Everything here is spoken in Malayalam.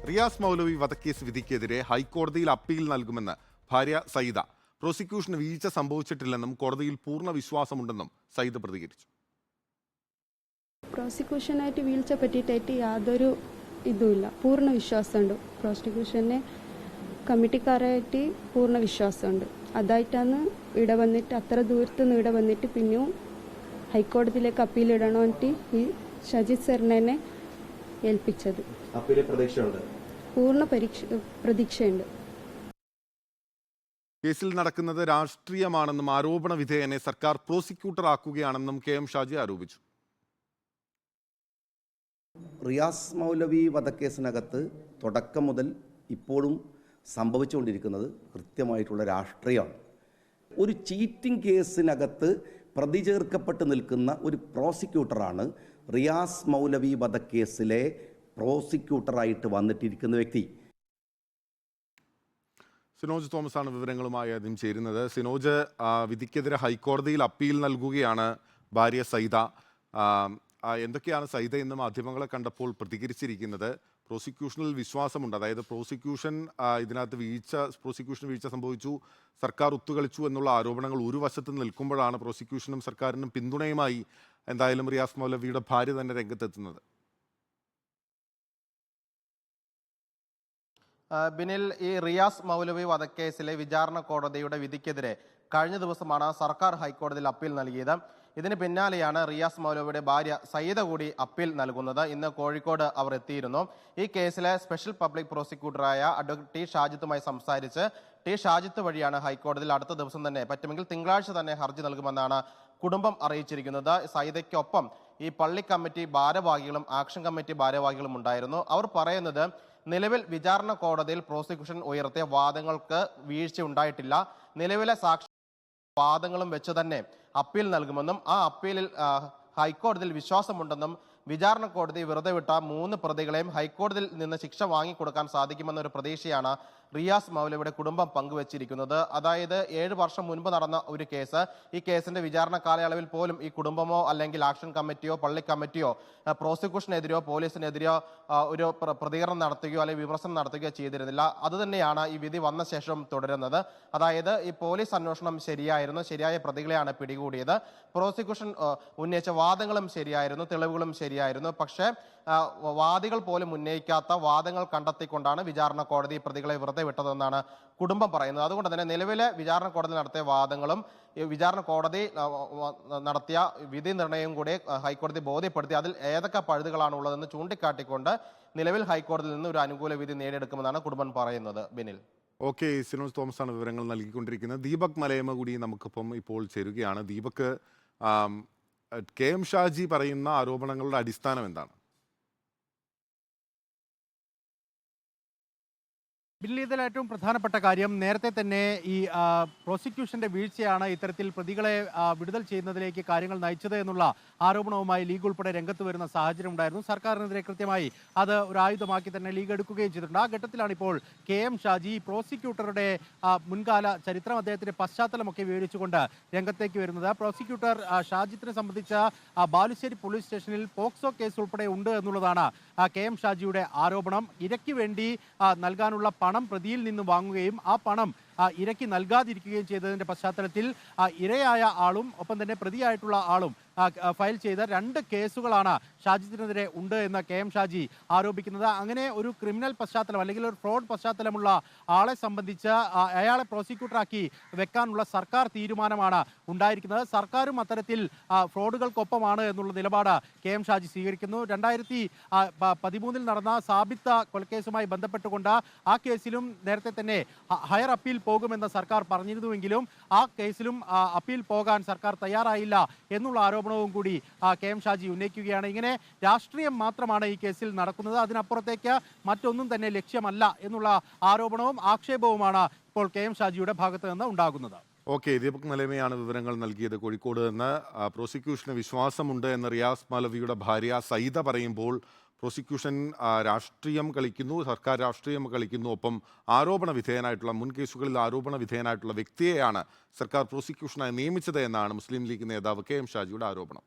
റിയാസ് മൗലവി വധക്കേസ് വിധിക്കെതിരെ ഹൈക്കോടതിയിൽ അപ്പീൽ നൽകുമെന്ന് ഭാര്യ സൈദ. പ്രോസിക്യൂഷന് വീഴ്ച സംഭവിച്ചിട്ടില്ലെന്നും കോടതിയിൽ പൂർണ്ണ വിശ്വാസമുണ്ടെന്നും സൈദ പ്രതികരിച്ചു. പ്രോസിക്യൂഷനായിട്ട് വീഴ്ച പറ്റിയിട്ടായിട്ട് യാതൊരു ഇതുമില്ല, പൂർണ്ണ വിശ്വാസമുണ്ട്. പ്രോസിക്യൂഷനെ കമ്മിറ്റിക്കാരായിട്ട് പൂർണ്ണ വിശ്വാസമുണ്ട്. അതായിട്ടാണ് ഇവിടെ വന്നിട്ട് അത്ര ദൂരത്തുനിന്ന് ഇവിടെ വന്നിട്ട് പിന്നെയും ഹൈക്കോടതിയിലേക്ക് അപ്പീൽ ഇടണമെന്നിട്ട് ഈ ഷജിത് സാറിനെ ഏൽപ്പിച്ചത്. പൂർണ്ണ പ്രതീക്ഷയുണ്ട്. കേസിൽ നടക്കുന്നത് രാഷ്ട്രീയമാണെന്നും ആരോപണ വിധേയനെ സർക്കാർ പ്രോസിക്യൂട്ടർ ആക്കുകയാണെന്നും KM ഷാജി ആരോപിച്ചു. റിയാസ് മൗലവി വധക്കേസിനകത്ത് തുടക്കം മുതൽ ഇപ്പോഴും സംഭവിച്ചുകൊണ്ടിരിക്കുന്നത് കൃത്യമായിട്ടുള്ള രാഷ്ട്രീയമാണ്. ഒരു ചീറ്റിംഗ് കേസിനകത്ത് പ്രതി ചേർക്കപ്പെട്ട് നിൽക്കുന്ന ഒരു പ്രോസിക്യൂട്ടറാണ് റിയാസ് മൗലവി വധക്കേസിലെ പ്രോസിക്യൂട്ടറായിട്ട് വന്നിട്ടിരിക്കുന്ന വ്യക്തി. സിനോജ് തോമസ് ആണ് വിവരങ്ങളുമായി ആദ്യം ചേരുന്നത്. സിനോജ്, വിധിക്കെതിരെ ഹൈക്കോടതിയിൽ അപ്പീൽ നൽകുകയാണ് ഭാര്യ സൈദ. എന്തൊക്കെയാണ് സൈദ ഇന്ന് മാധ്യമങ്ങളെ കണ്ടപ്പോൾ പ്രതികരിച്ചിരിക്കുന്നത്? പ്രോസിക്യൂഷനിൽ വിശ്വാസമുണ്ട്, അതായത് ഇതിനകത്ത് പ്രോസിക്യൂഷന് വീഴ്ച സംഭവിച്ചു, സർക്കാർ ഒത്തുകളിച്ചു എന്നുള്ള ആരോപണങ്ങൾ ഒരു വശത്ത് നിൽക്കുമ്പോഴാണ് പ്രോസിക്യൂഷനും സർക്കാരിനും പിന്തുണയുമായി എന്തായാലും റിയാസ് മൗലവിയുടെ ഭാര്യ തന്നെ രംഗത്തെത്തുന്നത്. ബിനിൽ, ഈ റിയാസ് മൗലവി വധക്കേസിലെ വിചാരണ കോടതിയുടെ വിധിക്കെതിരെ കഴിഞ്ഞ ദിവസമാണ് സർക്കാർ ഹൈക്കോടതിയിൽ അപ്പീൽ നൽകിയത്. ഇതിന് പിന്നാലെയാണ് റിയാസ് മൗലവിയുടെ ഭാര്യ സയ്യിദ കൂടി അപ്പീൽ നൽകുന്നത്. ഇന്ന് കോഴിക്കോട് അവർ എത്തിയിരുന്നു. ഈ കേസിലെ സ്പെഷ്യൽ പബ്ലിക് പ്രോസിക്യൂട്ടറായ അഡ്വക്കേറ്റ് ടി ഷാജിത്തുമായി സംസാരിച്ച് ടി ഷാജിത്ത് വഴിയാണ് ഹൈക്കോടതിയിൽ അടുത്ത ദിവസം തന്നെ, പറ്റുമെങ്കിൽ തിങ്കളാഴ്ച തന്നെ ഹർജി നൽകുമെന്നാണ് കുടുംബം അറിയിച്ചിരിക്കുന്നത്. സയ്യിദയ്ക്കൊപ്പം ഈ പള്ളി കമ്മിറ്റി ഭാരവാഹികളും ആക്ഷൻ കമ്മിറ്റി ഭാരവാഹികളും ഉണ്ടായിരുന്നു. അവർ പറയുന്നത്, നിലവിൽ വിചാരണ കോടതിയിൽ പ്രോസിക്യൂഷൻ ഉയർത്തിയ വാദങ്ങൾക്ക് വീഴ്ച ഉണ്ടായിട്ടില്ല. നിലവിലെ സാക്ഷി വാദങ്ങളും വെച്ച് തന്നെ അപ്പീൽ നൽകുമെന്നും ആ അപ്പീലിൽ ഹൈക്കോടതിയിൽ വിശ്വാസമുണ്ടെന്നും വിചാരണ കോടതി വെറുതെ വിട്ട 3 പ്രതികളെയും ഹൈക്കോടതിയിൽ നിന്ന് ശിക്ഷ വാങ്ങിക്കൊടുക്കാൻ സാധിക്കുമെന്നൊരു പ്രതീക്ഷയാണ് റിയാസ് മൗലവിയുടെ കുടുംബം പങ്കുവച്ചിരിക്കുന്നത്. അതായത് 7 വർഷം മുൻപ് നടന്ന ഒരു കേസ്, ഈ കേസിന്റെ വിചാരണ കാലയളവിൽ പോലും ഈ കുടുംബമോ അല്ലെങ്കിൽ ആക്ഷൻ കമ്മിറ്റിയോ പള്ളി കമ്മിറ്റിയോ പ്രോസിക്യൂഷനെതിരെയോ പോലീസിനെതിരെയോ ഒരു പ്രതികരണം നടത്തുകയോ അല്ലെങ്കിൽ വിമർശനം നടത്തുകയോ ചെയ്തിരുന്നില്ല. അതുതന്നെയാണ് ഈ വിധി വന്ന ശേഷം തുടരുന്നത്. അതായത് ഈ പോലീസ് അന്വേഷണം ശരിയായിരുന്നു, ശരിയായ പ്രതികളെയാണ് പിടികൂടിയത്, പ്രോസിക്യൂഷൻ ഉന്നയിച്ച വാദങ്ങളും ശരിയായിരുന്നു, തെളിവുകളും ശരിയായിരുന്നു. പക്ഷേ വാദികൾ പോലും ഉന്നയിക്കാത്ത വാദങ്ങൾ കണ്ടെത്തിക്കൊണ്ടാണ് വിചാരണ കോടതി പ്രതികളെ വെറുതെ വിട്ടതെന്നാണ് കുടുംബം പറയുന്നത്. അതുകൊണ്ട് തന്നെ നിലവിലെ വിചാരണ കോടതി നടത്തിയ വാദങ്ങളും വിചാരണ കോടതി നടത്തിയ വിധി നിർണയവും കൂടി ഹൈക്കോടതി ബോധ്യപ്പെടുത്തി അതിൽ ഏതൊക്കെ പഴുതുകളാണ് ഉള്ളതെന്ന് ചൂണ്ടിക്കാട്ടിക്കൊണ്ട് നിലവിൽ ഹൈക്കോടതിയിൽ നിന്ന് ഒരു അനുകൂല വിധി നേടിയെടുക്കുമെന്നാണ് കുടുംബം പറയുന്നത്. ബിനിൽ. ഓക്കെ, സിനോജ് തോമസ് ആണ് വിവരങ്ങൾ നൽകിക്കൊണ്ടിരിക്കുന്നത്. ദീപക് മലയമ കൂടി നമുക്കിപ്പം ഇപ്പോൾ ചേരുകയാണ്. ദീപക്, KM ഷാജി പറയുന്ന ആരോപണങ്ങളുടെ അടിസ്ഥാനം എന്താണ്? ബില്ലിൽ ഏറ്റവും പ്രധാനപ്പെട്ട കാര്യം, നേരത്തെ തന്നെ ഈ പ്രോസിക്യൂഷന്റെ വീഴ്ചയാണ് ഇത്തരത്തിൽ പ്രതികളെ വിടുതൽ ചെയ്യുന്നതിലേക്ക് കാര്യങ്ങൾ നയിച്ചത് എന്നുള്ള ആരോപണവുമായി ലീഗ് ഉൾപ്പെടെ രംഗത്ത് വരുന്ന സാഹചര്യം ഉണ്ടായിരുന്നു. സർക്കാരിനെതിരെ കൃത്യമായി അത് ഒരു ആയുധമാക്കി തന്നെ ലീഗ് എടുക്കുകയും ചെയ്തിട്ടുണ്ട്. ആ ഘട്ടത്തിലാണ് ഇപ്പോൾ KM ഷാജി പ്രോസിക്യൂട്ടറുടെ മുൻകാല ചരിത്രം, അദ്ദേഹത്തിന്റെ പശ്ചാത്തലമൊക്കെ വിവരിച്ചുകൊണ്ട് രംഗത്തേക്ക് വരുന്നത്. പ്രോസിക്യൂട്ടർ ഷാജിത്തിനെ സംബന്ധിച്ച ബാലുശ്ശേരി പോലീസ് സ്റ്റേഷനിൽ പോക്സോ കേസ് ഉൾപ്പെടെ ഉണ്ട് എന്നുള്ളതാണ് KM ഷാജിയുടെ ആരോപണം. ഇരയ്ക്ക് വേണ്ടി നൽകാനുള്ള പണം പ്രതിയിൽ നിന്ന് വാങ്ങുകയും ആ പണം ഇരയ്ക്ക് നൽകാതിരിക്കുകയും ചെയ്തതിന്റെ പശ്ചാത്തലത്തിൽ ഇരയായ ആളും ഒപ്പം തന്നെ പ്രതിയായിട്ടുള്ള ആളും ഫയൽ ചെയ്ത 2 കേസുകളാണ് ഷാജിത്തിനെതിരെ ഉണ്ട് എന്ന് KM ഷാജി ആരോപിക്കുന്നത്. അങ്ങനെ ഒരു ക്രിമിനൽ പശ്ചാത്തലം അല്ലെങ്കിൽ ഒരു ഫ്രോഡ് പശ്ചാത്തലമുള്ള ആളെ സംബന്ധിച്ച് അയാളെ പ്രോസിക്യൂട്ടറാക്കി വെക്കാനുള്ള സർക്കാർ തീരുമാനമാണ് ഉണ്ടായിരിക്കുന്നത്. സർക്കാരും അത്തരത്തിൽ ഫ്രോഡുകൾക്കൊപ്പമാണ് എന്നുള്ള നിലപാട് KM ഷാജി സ്വീകരിക്കുന്നു. 2013 നടന്ന സാബിത്ത കൊലക്കേസുമായി ബന്ധപ്പെട്ടുകൊണ്ട് ആ കേസിലും നേരത്തെ തന്നെ ഹയർ അപ്പീൽ പോകുമെന്ന് സർക്കാർ പറഞ്ഞിരുന്നുവെങ്കിലും ആ കേസിലും അപ്പീൽ പോകാൻ സർക്കാർ തയ്യാറായില്ല എന്നുള്ള ആരോപണവും കൂടി KM ഷാജി ഉന്നയിക്കുകയാണ്. ഇങ്ങനെ രാഷ്ട്രീയം മാത്രമാണ് ഈ കേസിൽ നടക്കുന്നത്, അതിനപ്പുറത്തേക്ക് മറ്റൊന്നും തന്നെ ലക്ഷ്യമല്ല എന്നുള്ള ആരോപണവും ആക്ഷേപവുമാണ് ഇപ്പോൾ KM ഷാജിയുടെ ഭാഗത്ത് നിന്ന് ഉണ്ടാകുന്നത്. ഓക്കെ, ദീപക് മലയമയാണ് വിവരങ്ങൾ നൽകിയത്. കോഴിക്കോട് നിന്ന് പ്രോസിക്യൂഷന് വിശ്വാസമുണ്ട് എന്ന് റിയാസ് മൗലവിയുടെ ഭാര്യ സയ്യിദ പറയുമ്പോൾ പ്രോസിക്യൂഷൻ രാഷ്ട്രീയം കളിക്കുന്നു, സർക്കാർ രാഷ്ട്രീയം കളിക്കുന്നു, ഒപ്പം ആരോപണ വിധേയനായിട്ടുള്ള മുൻ കേസുകളിൽ ആരോപണ വിധേയനായിട്ടുള്ള വ്യക്തിയെയാണ് സർക്കാർ പ്രോസിക്യൂഷനായി നിയമിച്ചത് എന്നാണ് മുസ്ലിം ലീഗ് നേതാവ് KM ഷാജിയുടെ ആരോപണം.